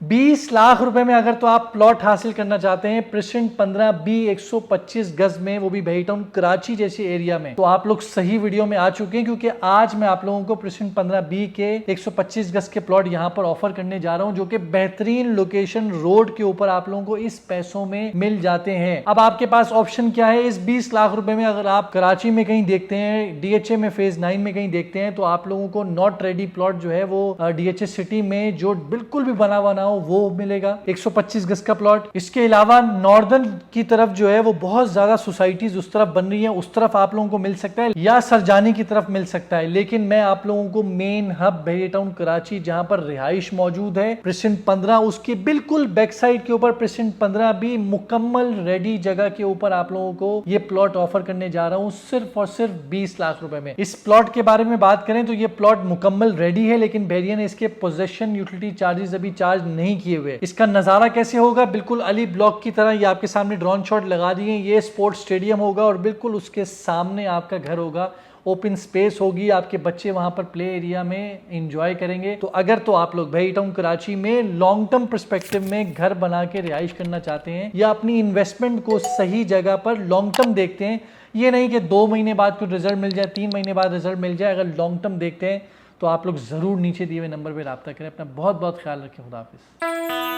20 लाख रुपए में अगर तो आप प्लॉट हासिल करना चाहते हैं प्रेसिडेंट 15B 125 गज में, वो भी बेहीटाउन कराची जैसे एरिया में, तो आप लोग सही वीडियो में आ चुके हैं, क्योंकि आज मैं आप लोगों को प्रेसिडेंट 15B के 125 गज के प्लॉट यहां पर ऑफर करने जा रहा हूं, जो कि बेहतरीन लोकेशन रोड के ऊपर आप लोगों को इस पैसों में मिल जाते हैं। अब आपके पास ऑप्शन क्या है, इस 20 लाख रुपए में अगर आप कराची में कहीं देखते हैं, DHA में फेज 9 में कहीं देखते हैं, तो आप लोगों को नॉट रेडी प्लॉट जो है वो DHA सिटी में जो बिल्कुल भी बना हुआ ना हो वो मिलेगा, 125 गज का प्लॉट। इसके अलावा नॉर्दर्न की तरफ जो है वो बहुत ज्यादा सोसाइटीज उस तरफ बन रही है, उस तरफ आप लोगों को मिल सकता है, या सरजानी की तरफ मिल सकता है। लेकिन मैं आप लोगों को मेन हब बेहीटाउन कराची, जहां पर रिहाइश मौजूद है, प्रेसिडेंट 15 उसके बिल्कुल बैक साइड के ऊपर प्रेसिडेंट 15 भी मुकम्मल रेडी जगह के ऊपर आप लोगों को ये प्लॉट ऑफर करने जा रहा हूं, सिर्फ और सिर्फ 20 लाख रुपए में। इस प्लॉट के बारे में बात करें तो ये प्लॉट मुकम्मल रेडी है, लेकिन भेड़िया ने इसके पोजेशन यूटिलिटी चार्जेस अभी चार्ज नहीं किए हुए। इसका नजारा कैसे होगा, बिल्कुल अली ब्लॉक की तरह, ये आपके सामने ड्रोन शॉट लगा दिए, ये स्पोर्ट्स स्टेडियम होगा और बिल्कुल उसके सामने आपका घर होगा, ओपन स्पेस होगी, आपके बच्चे वहां पर प्ले एरिया में एंजॉय करेंगे। तो अगर तो आप लोग बेहीटाउन कराची में लॉन्ग टर्म पर्सपेक्टिव में घर बना के रिहाइश करना चाहते हैं, या अपनी इन्वेस्टमेंट को सही जगह पर लॉन्ग टर्म देखते हैं, ये नहीं कि 2 महीने बाद कोई रिजल्ट मिल जाए, 3 महीने बाद रिजल्ट मिल जाए, अगर लॉन्ग टर्म देखते हैं तो आप लोग जरूर नीचे दिए हुए नंबर पर रब्ता करें। अपना बहुत बहुत ख्याल रखें। खुदा हाफिज।